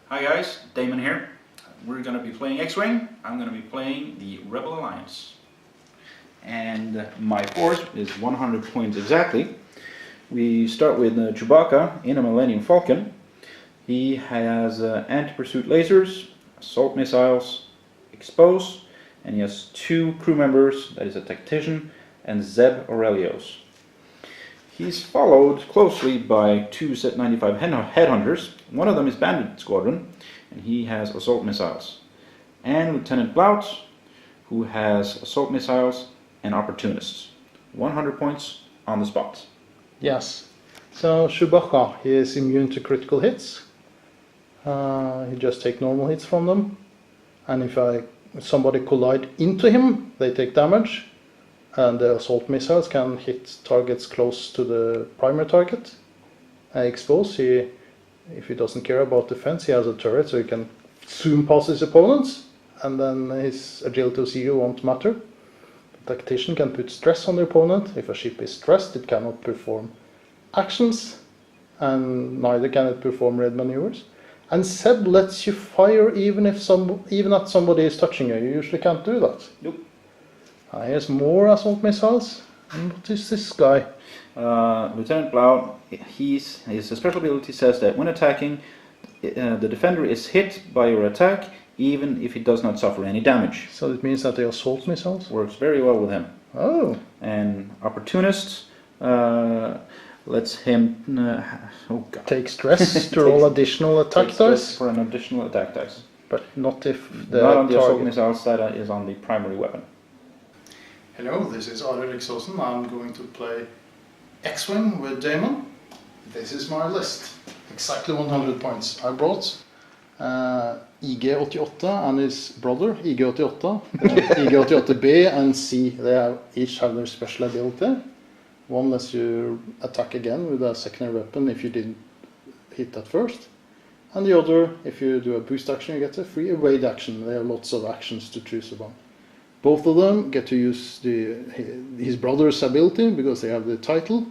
Hi guys, Damon here. We're going to be playing X-Wing. I'm going to be playing the Rebel Alliance. And my force is 100 points exactly. We start with Chewbacca in a Millennium Falcon. He has anti-pursuit lasers, assault missiles, expose, and he has 2 crew members, that is a tactician and Zeb Aurelios. He's followed closely by 2 Z-95 headhunters. One of them is Bandit Squadron, and he has assault missiles. And Lieutenant Blount, who has assault missiles and opportunists. 100 points on the spot. Yes. So Chewbacca, he is immune to critical hits. He just takes normal hits from them. And if somebody collide into him, they take damage. And the assault missiles can hit targets close to the primary target. Expose, if he doesn't care about defense, he has a turret so he can zoom past his opponents, and then his agility of zero won't matter. The tactician can put stress on the opponent. If a ship is stressed, it cannot perform actions, and neither can it perform raid maneuvers. And Zeb lets you fire even at somebody is touching you. You usually can't do that. Nope. Here's more assault missiles. And what is this guy? Lieutenant Blount, his special ability says that when attacking, the defender is hit by your attack, even if he does not suffer any damage. So it means that the assault missiles Works very well with him. Oh. And opportunist lets him Take stress to roll additional attack dice. For an additional attack dice. But not if the Not on the assault target. missiles, that is on the primary weapon. Hello, this is Arild Exosen. I'm going to play X-Wing with Damon. This is my list. Exactly 100 points. I brought IG-88 and his brother, IG-88. IG-88B and C, they each have their special ability. One lets you attack again with a secondary weapon if you didn't hit at first. And the other, if you do a boost action, you get a free evade action. There are lots of actions to choose among. Both of them get to use his brother's ability because they have the title.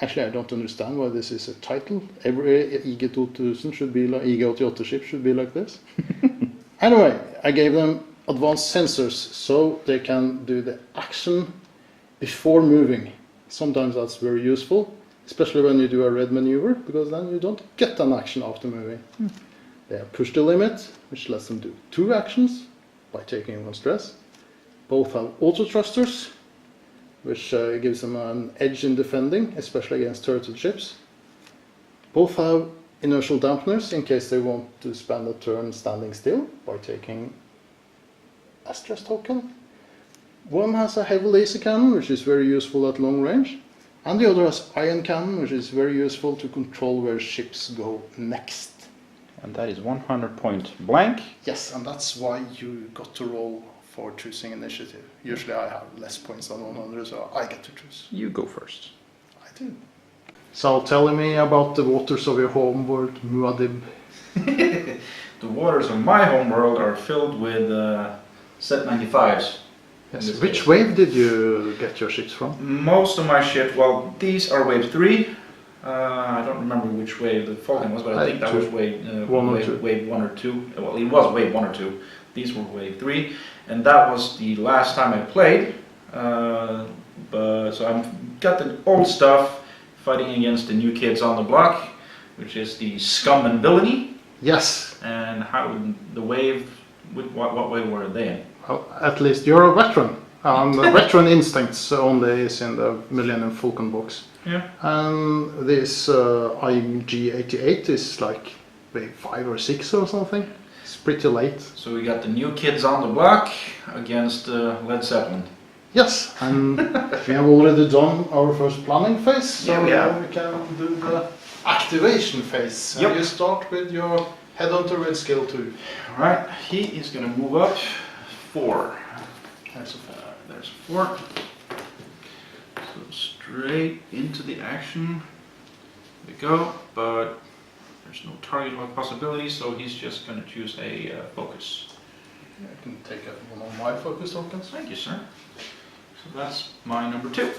Actually, I don't understand why this is a title. Every IG-2000 should be like IG-88 ship should be like this. Anyway, I gave them advanced sensors so they can do the action before moving. Sometimes that's very useful, especially when you do a raid maneuver, because then you don't get an action after moving. They have push the limit, which lets them do 2 actions by taking 1 stress. Both have auto thrusters, which gives them an edge in defending, especially against turreted ships. Both have inertial dampeners in case they want to spend a turn standing still by taking a stress token. One has a heavy laser cannon, which is very useful at long range, and the other has ion cannon, which is very useful to control where ships go next. And that is 100 point blank. Yes, and that's why you got to roll for choosing initiative. Usually I have less points than 100, so I get to choose. You go first. I do. So tell me about the waters of your homeworld, Muad'Dib. The waters of my homeworld are filled with Z-95s. Yes. Which wave did you get your ships from? Most of my ships, well, these are wave 3. I don't remember which wave the Falcon was, but I think that was wave 1 or 2. Well, it was wave 1 or 2. These were wave 3, and that was the last time I played. So I've got the old stuff, fighting against the new kids on the block, which is the Scum and Villainy. Yes. And how the wave, what wave were they in? Well, at least you're a veteran. The veteran instincts only is in the Millennium Falcon box. Yeah. And this IG-88 is like wave 5 or 6 or something. It's pretty late. So we got the new kids on the block against Led Zeppelin. Yes, and we have already done our first planning phase, so Yeah, we now have. we can do the activation phase. Yep. And you start with your headhunter with skill 2. Alright, he is going to move up 4. There's a 4. There's 4. So straight into the action we go, but there's no target lock possibility, so he's just going to choose a focus. I can take one of my focus tokens. Thank you, sir. So that's my number 2.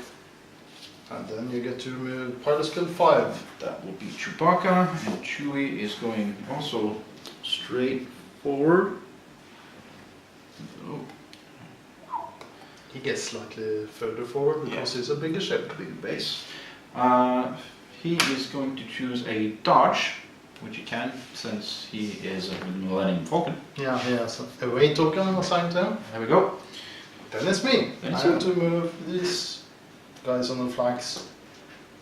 And then you get to remove pilot skill 5. That will be Chewbacca, and Chewie is going also straight forward. So, He gets slightly further forward because he's a bigger ship. big base. He is going to choose a dodge, which he can since he is a Millennium Falcon. Yeah, he has a weight token assigned to him. There we go. Then it's me. Then I it's have you. to move these guys on the flanks.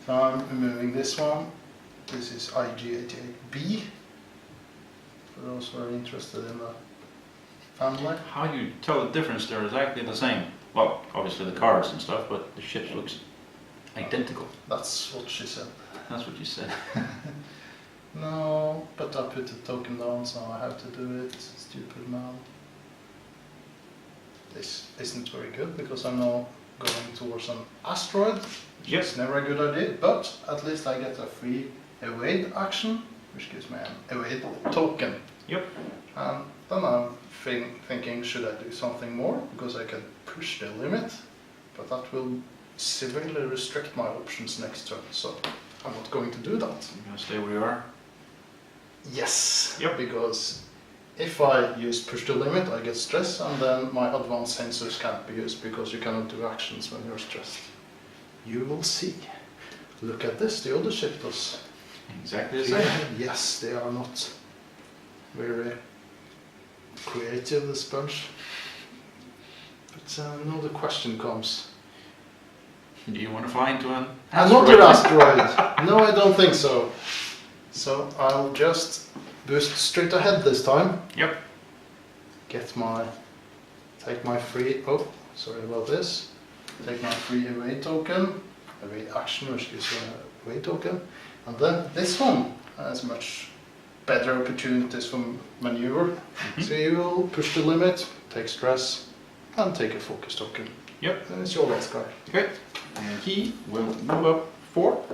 So I'm removing this one. This is IG-88B. For those who are interested in the family. How you tell the difference? They're exactly the same. Well, obviously the cars and stuff, but the ships looks identical. That's what she said. That's what you said. No, but I put the token down, so I have to do it. Stupid man. This isn't very good because I'm now going towards an asteroid, which Yep. is never a good idea, but at least I get a free evade action, which gives me an evade token. Yep. And then I'm thinking, should I do something more? Because I can push the limit, but that will severely restrict my options next turn, so I'm not going to do that. You're gonna stay where you are. Yes, Yep. because if I use push the limit, I get stress, and then my advanced sensors can't be used because you cannot do actions when you're stressed. You will see. Look at this, the other ship does. Exactly the same. Yes, they are not very creative, this bunch. But now the question comes. Do you want to fly into an Another asteroid! No, I don't think so. So I'll just boost straight ahead this time. Yep. Take my free, oh, sorry about this. Take my free evade token, evade action, which gives you a evade token. And then this one has much better opportunities for maneuver. So you will push the limit, take stress, and take a focus token. Yep. Then it's your last guy. Okay. And he will move up 4.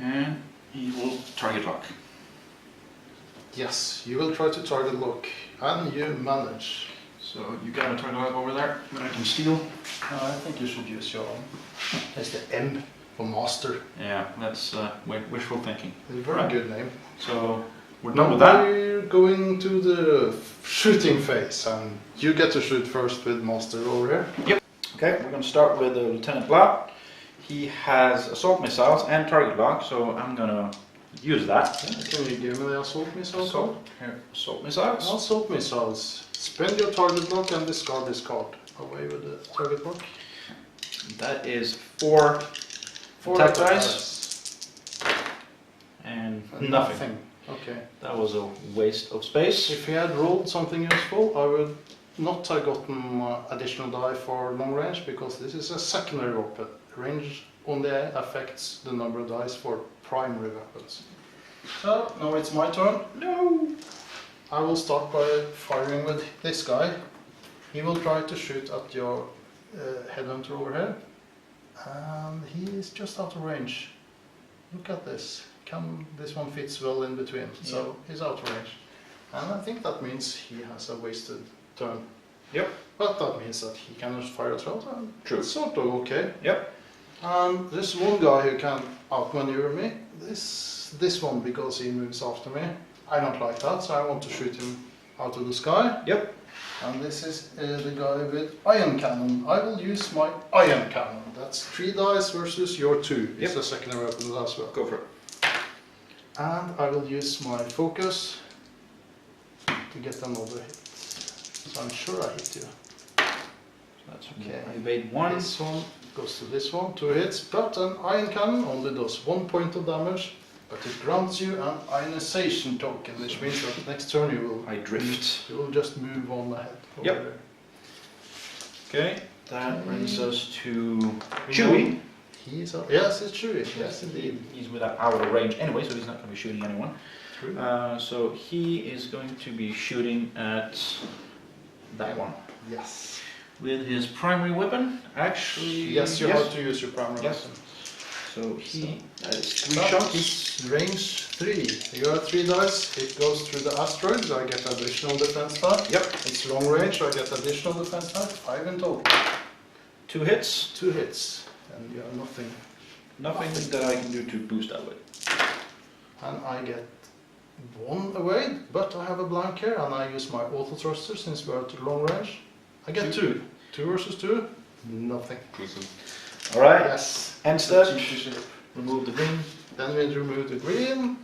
And he will target lock. Yes, you will try to target lock, and you manage. So you got a target lock over there that I can steal. I think you should use your own. It's the M for master. Yeah, that's wishful thinking. It's a very Right. good name. So we're Now done with that. we're going to the shooting phase, and you get to shoot first with master over here. Okay, we're going to start with Lieutenant Blount. He has assault missiles and target lock, so I'm going to use that. Can you give me the assault missile? Assault missiles. Assault missiles. Spend your target lock and discard this card. Away with the target lock. That is 4 attack dice and nothing. Okay. That was a waste of space. If he had rolled something useful, I would not have gotten additional die for long range, because this is a secondary weapon. Range only affects the number of dice for primary weapons. So, now it's my turn. No. I will start by firing with this guy. He will try to shoot at your headhunter over here. And he is just out of range. Look at this. This one fits well in between, so he's out of range. And I think that means he has a wasted turn. Yep. But that means that he cannot fire as well. So True. it's sort of okay. Yep. And there's one guy who can outmaneuver me. This one, because he moves after me. I don't like that, so I want to shoot him out of the sky. Yep. And this is the guy with ion cannon. I will use my ion cannon. That's 3 dice versus your 2. It's Yep. a secondary weapon as well. Go for it. And I will use my focus to get another hit. So I'm sure I hit you. That's Okay. I evade 1. This one goes to this one, 2 hits, but an ion cannon only does 1 point of damage, but it grants you an ionization token, which means that next turn you I drift. will just move on ahead. Over Yep. there. Okay. That brings us to Chewie. Yes, it's Chewie. Yes, indeed. He's out of range anyway, so he's not going to be shooting anyone. True. So he is going to be shooting at that one Yes. with his primary weapon. Actually, Yes, you have to use your primary Yes. weapon. So he has 3 That shots. is range 3. You have 3 dice. It goes through the asteroid, so I get additional defense die. Yep. It's long range, so I get additional defense die. 5 in total. 2 hits. 2 hits, and you have nothing. Nothing that I can do to boost that with. And I get 1 away, but I have a blank here, and I use my auto thruster since we are at long range. I get 2. 2 versus 2, nothing. Alright, Yes. end step. Cheap shape. Remove the green. Then we remove the green.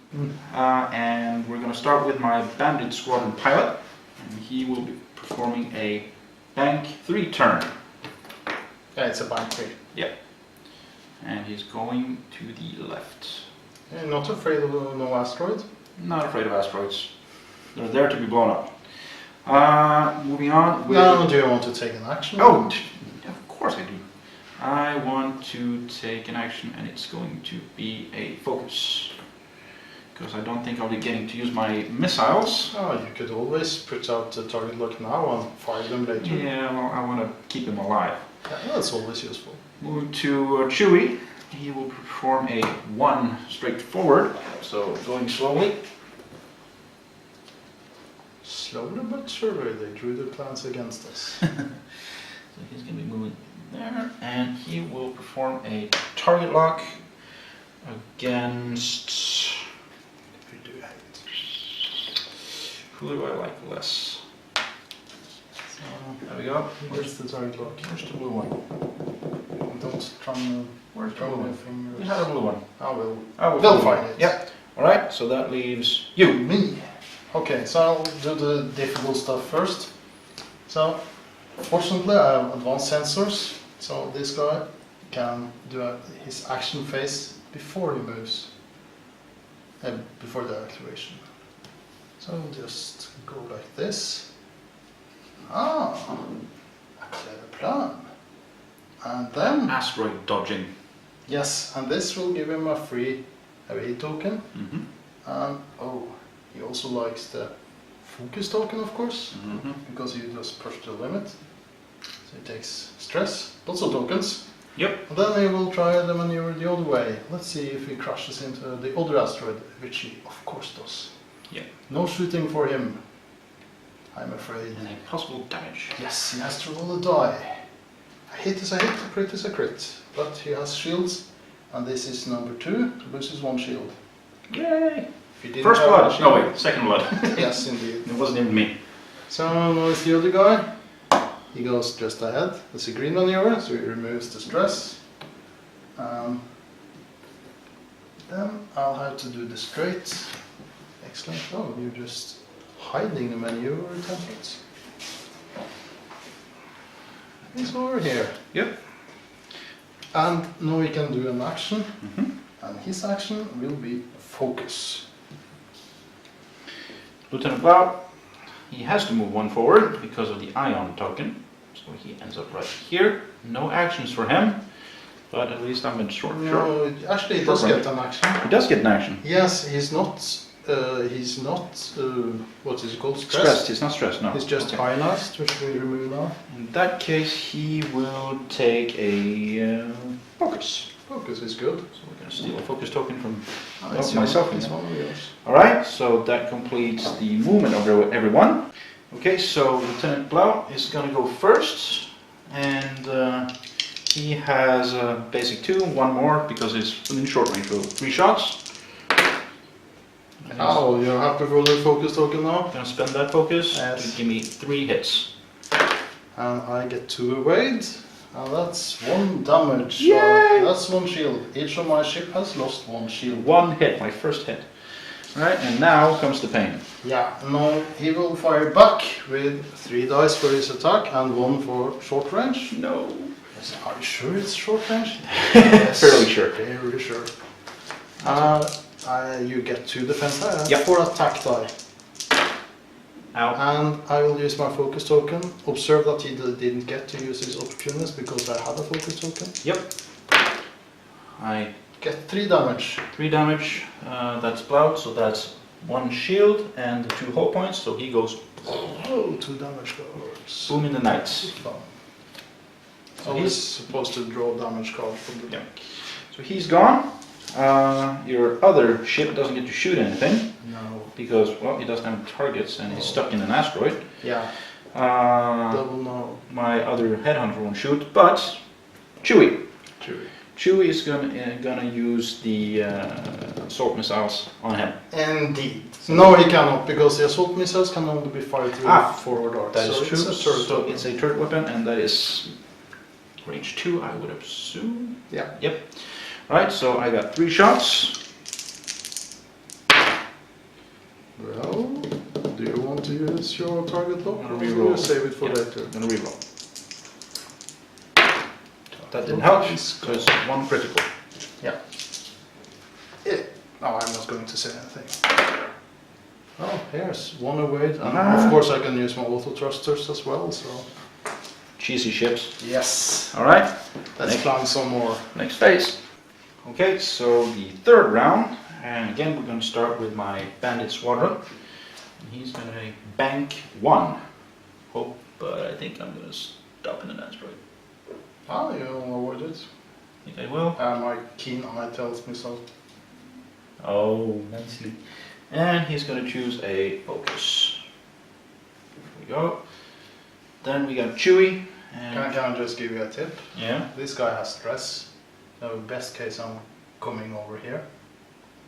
And we're going to start with my Bandit Squadron pilot. And he will be performing a bank 3 turn. Yeah, it's a bank 3. Yep. And he's going to the left. You're not afraid of no asteroid? Not afraid of asteroids. They're there to be blown up. Moving on with... Now, do you want to take an action? Oh, of course I do. I want to take an action, and it's going to be a focus. Because I don't think I'll be getting to use my missiles. Oh, you could always put out the target lock now and fire them later. Yeah, well, I want to keep him alive. Yeah, that's always useful. Move to Chewie. He will perform a 1 straight forward, so going slowly. Slowly but surely, they drew their plans against us. So he's going to be moving there, and he will perform a target lock against... Who do I like less? So, there we go. Where's the target lock? Where's the blue one? Don't try and Where's the throw blue my one? fingers. We had a blue one. I will. I will They'll find find it. Yep. Alright, so that leaves you. Me. Okay, so I'll do the difficult stuff first. So, fortunately I have advanced sensors, so this guy can do his action phase before he moves, before the activation. So I'll just go like this. Ah, a clever plan. And then, Asteroid dodging. yes, and this will give him a free away token. Mm-hmm. And oh, he also likes the focus token, of course, Mm-hmm. because he just pushed the limit. So he takes stress, lots of tokens. Yep. And then he will try the maneuver the other way. Let's see if he crashes into the other asteroid, which he of course does. Yep. No shooting for him, I'm afraid. And a possible damage. Yes, he has to roll a die. A hit is a hit, a crit is a crit. But he has shields, and this is number 2, loses 1 shield. Yay! If he didn't First have a blood. shield- No wait, second blood. Yes, indeed. It wasn't even me. So now it's the other guy. He goes just ahead. It's a green maneuver, so he removes the stress. Then I'll have to do the straight. Excellent. Oh, you're just hiding the maneuver templates. He's over here. Yep. And now we can do an action. Mm-hmm. And his action will be focus. Lieutenant Blount, he has to move 1 forward because of the ion token. So he ends up right here. No actions for him, but at least I'm in short. No, actually he does Short get an action. He does get an action. Yes, he's not, what is it called? Stressed. He's not stressed. No. He's just Okay. ionized, which we remove now. In that case, he will take a focus. Focus is good. So we're going to steal a focus token from It's myself. It's one of yours. Alright, so that completes the movement of everyone. Okay, so Lieutenant Blount is going to go first, and he has a basic 2, 1 more because it's within short range, so 3 shots. And Oh, you're happy for the focus token now? I'm going to spend that focus Yes. to give me 3 hits. And I get 2 evade, and that's 1 damage. Yay! That's 1 shield. Each of my ship has lost 1 shield. 1 hit, my first hit. Alright, and now comes the pain. Yeah, now he will fire back with 3 dice for his attack and 1 for short range. No. Yes, are you sure it's short range? Yes, Fairly sure. Fairly sure. You get 2 defense die Yep. 4 attack die. Ow. And I will use my focus token. Observe that he didn't get to use his opportunist because I had a focus token. Yep. I Get 3 damage. 3 damage, that's Blount, so that's 1 shield and 2 hull points, so he goes Oh, 2 damage cards. boom in the night. Fun. So Always he's, supposed to draw damage card from the Yeah. deck. so he's gone. Your other ship doesn't get to shoot anything No. because, well, he doesn't have targets and he's stuck in an asteroid. Yeah, Uh, double no. my other headhunter won't shoot, but Chewie. Chewie. Chewie is gonna use the assault missiles on him. Indeed. No, he cannot, because the assault missiles can only be fired through forward arc. That is so true. It's a turret So weapon. it's a turret weapon, and that is range 2, I would assume. Yeah. Yep. Right. So I got 3 shots. Well, do you want to use your target lock, I'm or gonna will reroll. you save it for Yeah. later? I'm gonna reroll. That didn't help. So it's 1 critical. Yeah. No, I'm not going to say anything. Oh, here's one away. And of course I can use my auto thrusters as well, so... Cheesy ships. Yes. All right. Let's plan some more. Next phase. Okay, so the 3rd round, and again we're going to start with my bandit squadron. And he's going to bank 1. Hope, but I think I'm going to stop in an asteroid. Ah, you avoid it. Think I will. My keen eye tells me so. Oh, nicely. And he's going to choose a focus. Here we go. Then we got Chewie. And Can I just give you a tip? yeah. This guy has stress. So best case I'm coming over here.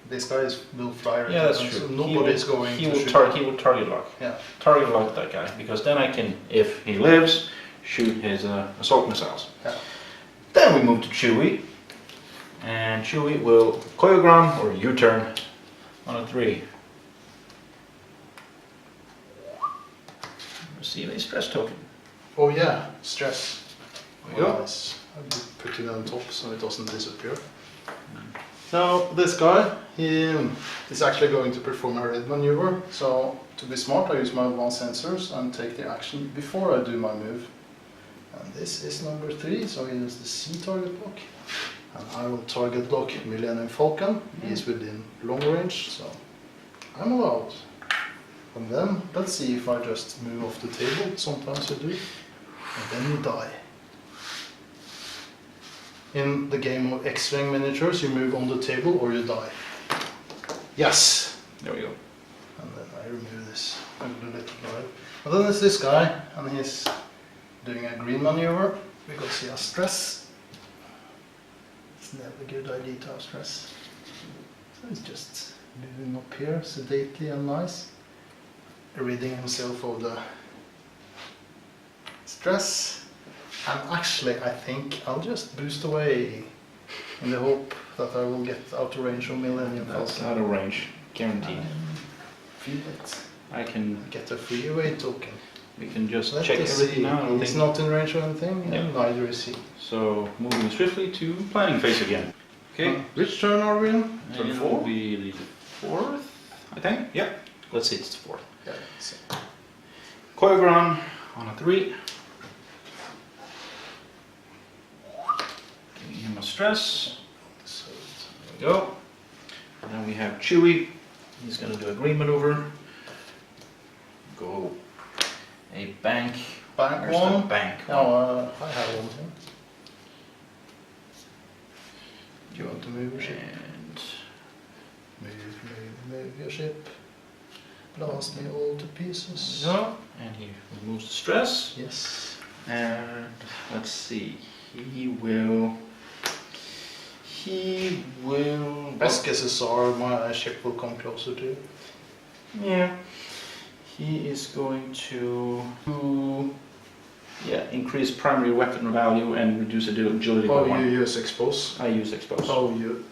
This guy will fly right Yeah, that's now, true. so nobody's going He to will shoot. he will target lock. Yeah. Target lock that guy, because then I can, if he lives, shoot his assault missiles. Yeah. Then we move to Chewie, and Chewie will choreograph or U-turn on a 3. Receive a stress token. Oh yeah, stress. There we go. Nice. I will put it on top so it doesn't disappear. Now this guy, he is actually going to perform a red maneuver. So to be smart, I use my advanced sensors and take the action before I do my move. And this is number 3, so he uses the C target lock. And I will target lock Millennium Falcon. He is within long range, so I'm allowed. And then let's see if I just move off the table. Sometimes you do, and then you die. In the game of X-Wing miniatures, you move on the table or you die. Yes! There we go. And then I remove this. I will let it lie. And then there's this guy, and he's doing a green maneuver because he has stress. It's never a good idea to have stress. So he's just moving up here, sedately and nice, ridding himself of the stress. And actually, I think I'll just boost away in the hope that I will get out of range of Millennium That's Falcon. out of range, guaranteed. Feel it. I can. Get a free away token. We can just Let check us everything see. now. I don't He's think- not in range of anything, Yeah. and neither is he. So moving swiftly to planning phase again. Okay. Which turn are we in? Turn And 4? it'll be the 4th, I think. Yep. Let's say it's the 4th. Yeah, so. Choreograph on a 3. Giving him a stress. So There we go. And then we have Chewie. He's going to do a green maneuver. Go a bank. bank Where's the one. bank? No, I have one here. Do you want to move your ship? And Move your ship. Blast me all to pieces. there we go. And he removes the stress. Yes. And let's see. He will. Best guesses are my ship will come closer to you. Yeah. He is going to. Yeah, increase primary weapon value and reduce agility by Oh, 1. you use expose. I use expose. Oh, you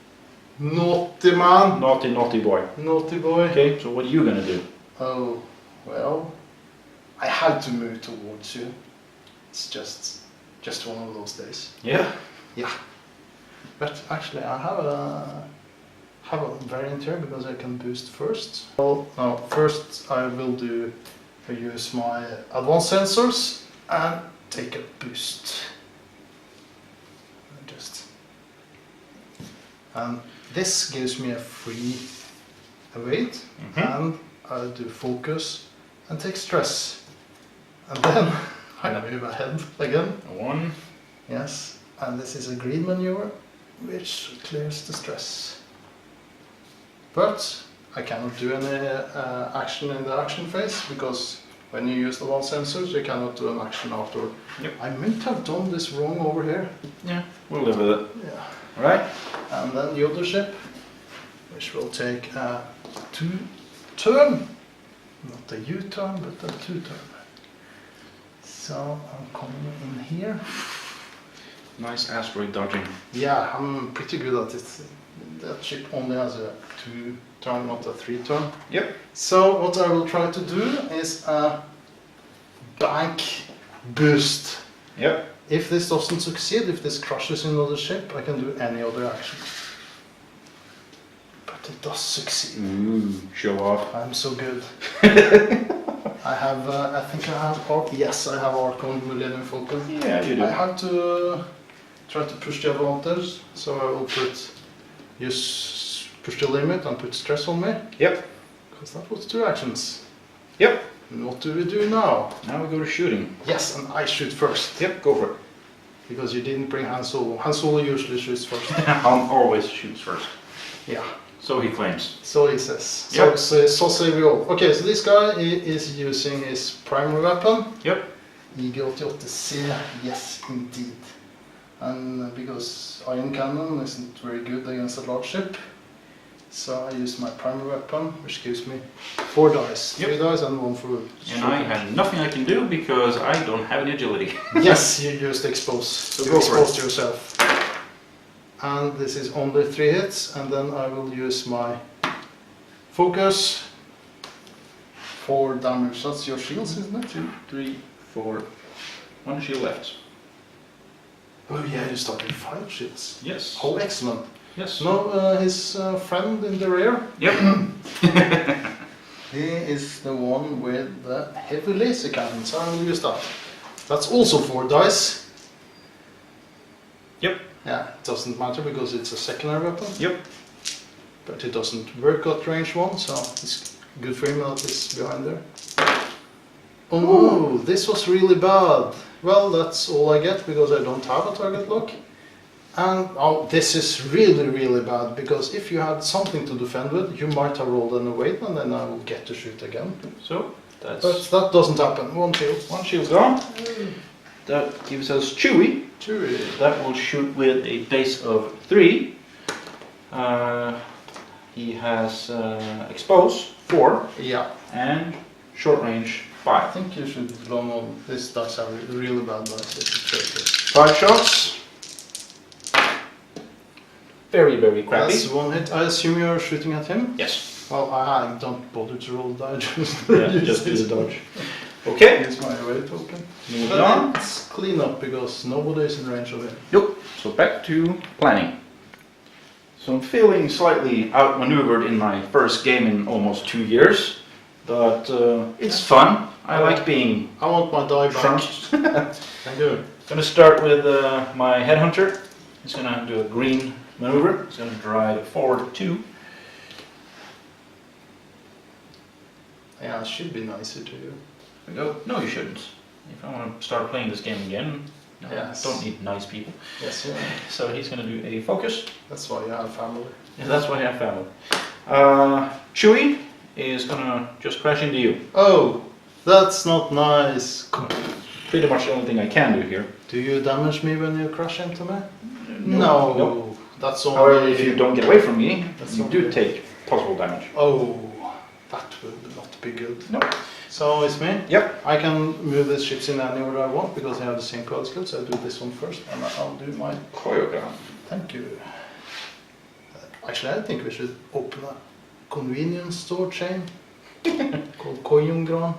naughty man. Naughty, naughty boy. Naughty boy. Okay, so what are you gonna do? Oh, well, I had to move towards you. It's just one of those days. Yeah. Yeah. But actually, I have a variant here because I can boost first. Well, no, first I will use my advanced sensors and take a boost. And this gives me a free await, and I do focus and take stress. And then I move ahead again. 1. Yes, and this is a green maneuver, which clears the stress. But I cannot do any action in the action phase because when you use the one sensors, you cannot do an action afterward. Yep. I might have done this wrong over here. Yeah, we'll live with it. Yeah. Right? And then the other ship, which will take a 2-turn. Not a U-turn, but a 2-turn. So I'm coming in here. Nice asteroid dodging. Yeah, I'm pretty good at it. That ship only has a 2-turn, not a 3-turn. Yep. So what I will try to do is a bank boost. Yep. If this doesn't succeed, if this crushes another ship, I can do any other action. But it does succeed. Ooh, show off. I'm so good. I have, I think I have Arc. Yes, I have Arc on Millennium Falcon. Yeah, you do. I have to try to push the advantage, so I will push the limit and put stress on me. Yep. Because that was 2 actions. Yep. And what do we do now? Now we go to shooting. Yes, and I shoot first. Yep, go for it. Because you didn't bring Han Solo. Han Solo usually shoots first. Han always shoots first. Yeah. So he claims. So he says. Yep. So say we all. Okay, so this guy is using his primary weapon. Yep. IG-88C, yes indeed. And because ion cannon isn't very good against a large ship, so I use my primary weapon, which gives me 4 dice. Yep. 3 dice and 1 for... And I have nothing I can do because I don't have any agility. Yes, you used expose. So You go for exposed yourself. And this is only 3 hits, and then I will use my focus. 4 damage. That's your shields, isn't it? 2, 3, 4. 1 shield left. Oh yeah, you started 5 shields. Yes. Oh, excellent. Yes. No, his friend in the rear. Yep. He is the one with the heavy laser cannon, so I will use that. That's also 4 dice. Yep. Yeah, it doesn't matter because it's a secondary weapon. Yep. But it doesn't work at range 1, so it's good for him that it's behind there. Oh no, this was really bad. Well, that's all I get because I don't have a target lock. And oh, this is really, really bad because if you had something to defend with, you might have rolled an await and then I will get to shoot again. So that's But that doesn't happen. 1 shield. 1 shield gone. That gives us Chewie. Chewie. That will shoot with a base of 3. He has expose 4 Yeah. and short range I 5. think you should run on this dice are really bad dice. It's tricky. 5 shots. Very, very crappy. That's 1 hit. I assume you're shooting at him? Yes. Well, I don't bother to roll die. Yeah, just do the dodge. Okay. Here's my away token. Moving But on. it's clean up because nobody is in range of him. Yep. So back to planning. So I'm feeling slightly outmaneuvered in my first game in almost 2 years, but it's fun. I like being I want my die back. first. Thank you. Gonna start with my headhunter. He's gonna do a green maneuver. He's gonna drive forward 2. Yeah, it should be nicer to you. We go. No, you shouldn't. If I want to start playing this game again, no, Yes. I don't need nice people. Yes, yeah. So he's gonna do a focus. That's why you have family. Yeah, that's why I have family. Chewie is gonna just crash into you. Oh, that's not nice. Pretty much the only thing I can do here. Do you damage me when you crash into me? No. That's only... However, if you don't get away from me, That's you not do good. take possible damage. Oh, that will not be good. No. So it's me? Yep. I can move the ships in anywhere I want because I have the same code skill, so I do this one first and I'll do my... Choreograph. Thank you. Actually, I think we should open a convenience store chain called Koyungran.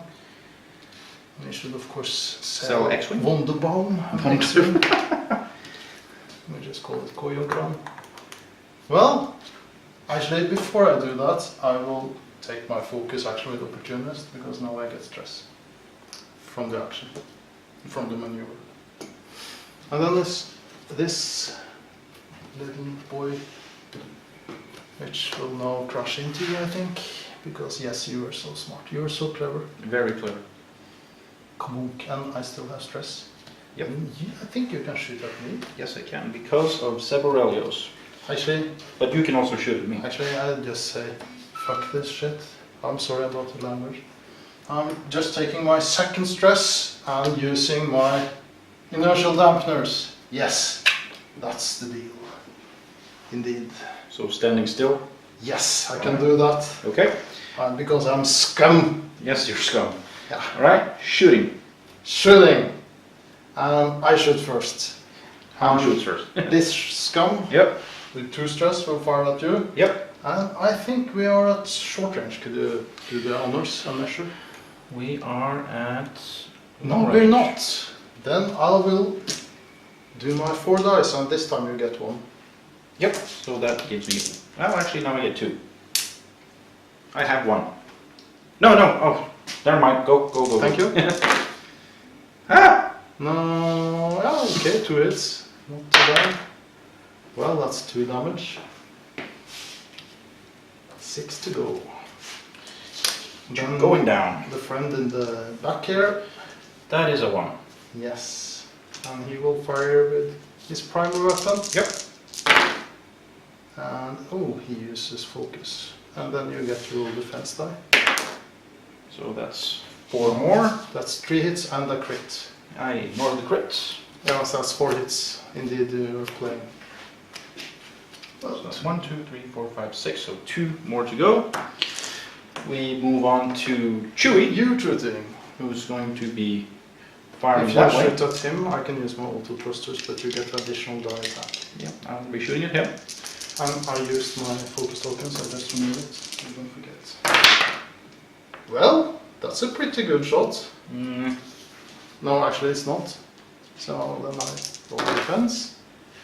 We should of course Sell X-Wing? Wunderbaum and X-Wing. We just call it Koyungran. Well, actually before I do that, I will take my focus action with opportunist because now I get stress from the action, from the maneuver. And then this little boy, which will now crash into you, I think, because yes, you are so smart, you are so clever. Very clever. Kabunk, and I still have stress. Yep. And I think you can shoot at me. Yes, I can because of Seborelios. Actually, But you can also shoot at me. I'd just say, fuck this shit. I'm sorry about the language. I'm just taking my second stress and using my inertial dampeners. Yes, that's the deal. Indeed. So standing still. Yes, I can do that. Okay. Because I'm scum. Yes, you're scum. Yeah. All right. Shooting. Shooting. I shoot first. How shoots first? This scum Yep. with 2 stress will fire at you. Yep. And I think we are at short range. Could you do the honors and measure? We are at. No, we're not. Then I will do my 4 dice, and this time you get 1. Yep. So that gives me. Well, actually, now I get 2. I have 1. No. Oh, never mind. Go. Thank you. Ah! No, yeah, okay, 2 hits. Not too bad. Well, that's 2 damage. 6 to go. Then Going down. the friend in the back here. That is a 1. Yes. And he will fire with his primary weapon. Yep. And oh, he uses focus. And then you get to roll defense die. So that's 4 more. That's 3 hits and a crit. I ignore the crits. Yes, that's 4 hits. Indeed, you're playing. So that's 1, 2, 3, 4, 5, 6. So 2 more to go. We move on to Chewie, You shooting. who's going to be firing If that you way. shoot at him, I can use my auto thrusters, but you get additional die attack. Yeah, I'll be shooting at him. And I used my focus tokens, I just removed it. I don't forget. Well, that's a pretty good shot. No, actually it's not. So then I roll defense,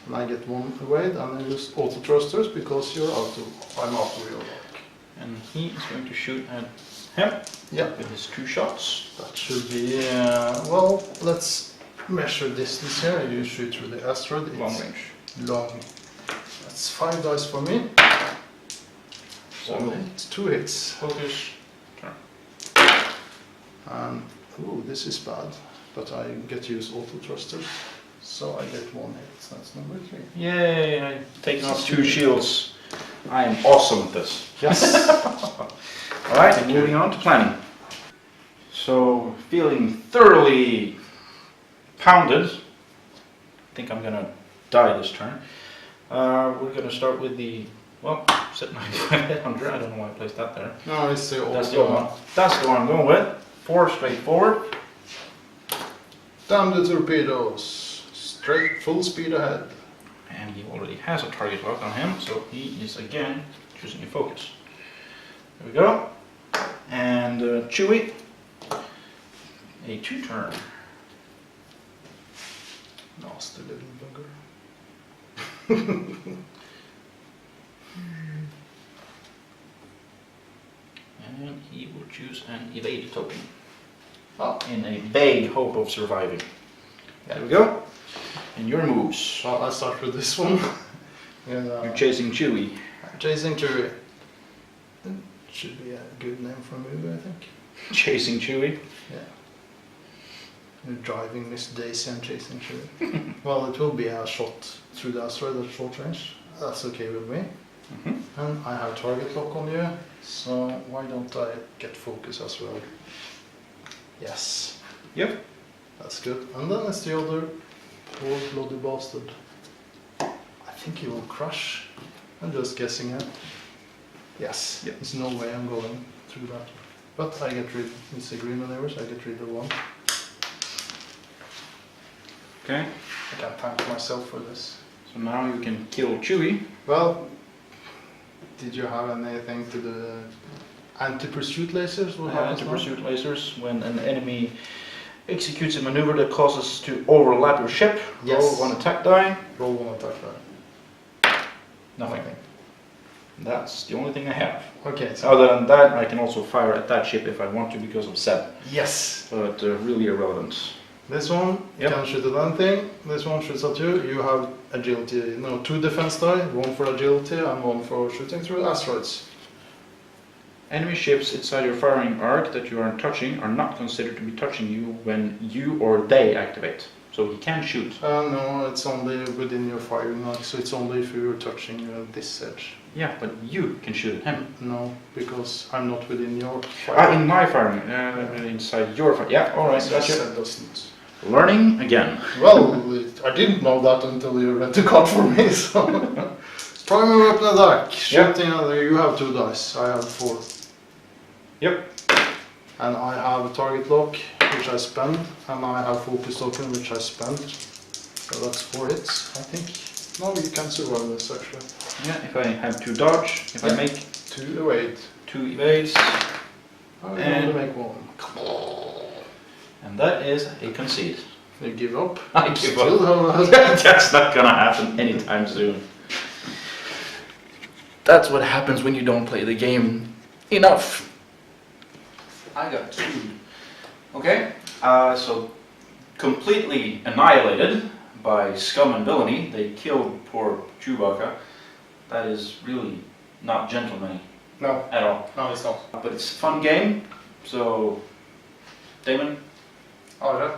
and I get 1 away, and I use auto thrusters because I'm out of your arc. And he is going to shoot at him Yeah, with his 2 shots. that should be, well, let's measure distance here. You shoot through the asteroid. It's Long range. long. That's 5 dice for me. So It's 2 hits. focus. Turn. And, ooh, this is bad. But I get to use auto thrusters. So I get 1 hit. That's number 3. Yay! I've taken off 2 shields. I am awesome at this. Yes. All right, moving on to planning. So, feeling thoroughly pounded. I think I'm gonna die this turn. We're gonna start with the, well, set 95 headhunter. I don't know why I placed that there. No, it's the That's the other one. That's the one I'm going with. 4 straight forward. Damn the torpedoes. Straight full speed ahead. And he already has a target lock on him, so he is again choosing a focus. There we go. And Chewie, a 2 turn. Nasty little bugger. And he will choose an evade token Ah, in a vague hope of surviving. There we go. And your moves. well, I start with this one. Yeah, You're chasing Chewie. Chasing Chewie. Should be a good name for a movie, I think. Chasing Chewie. Yeah. You're driving Miss Daisy and chasing Chewie. Well, it will be a shot through the asteroid at short range. That's okay with me. And I have target lock on you, so why don't I get focus as well? Yes. Yep. That's good. And then it's the other poor bloody bastard. I think he will crush. I'm just guessing here. Yes. Yep. There's no way I'm going through that. But I get rid, it's a green maneuvers, I get rid of 1. Okay. I can thank myself for this. So now you can kill Chewie. Well, did you have anything to the anti-pursuit lasers? What happens now? Anti-pursuit lasers. When an enemy executes a maneuver that causes to overlap your ship, Yes. roll 1 attack die. Roll 1 attack die. Nothing. That's the only thing I have. Okay, so Other than that, I can also fire at that ship if I want to because of 7. yes. But really irrelevant. This one Yep. can shoot at anything. This one shoots at you. You have agility. No, 2 defense die, 1 for agility and 1 for shooting through asteroids. Enemy ships inside your firing arc that you are touching are not considered to be touching you when you or they activate. So he can shoot. No, it's only within your firing arc, so it's only if you're touching this edge. Yeah, but you can shoot at him. No, because I'm not within your In my firing, inside your fire. Yeah, alright, gotcha. That doesn't. Learning again. Well, I didn't know that until you read the card for me, so. Primary weapon attack. Shooting other, you have 2 dice, I have 4. Yep. And I have target lock, which I spend, and I have focus token, which I spend. So that's 4 hits, I think. No, you can survive this actually. Yeah, if I have 2 dodge, if I make 2 evade. 2 evades, I'm And- going to make 1. and that is a concede. You give up? I give Still up. have That's not gonna happen anytime soon. That's what happens when you don't play the game enough. I got 2. Okay, so completely annihilated by scum and villainy. They killed poor Chewbacca. That is really not gentlemanly No, at all. no, it's not. But it's a fun game, so Damon, Alright.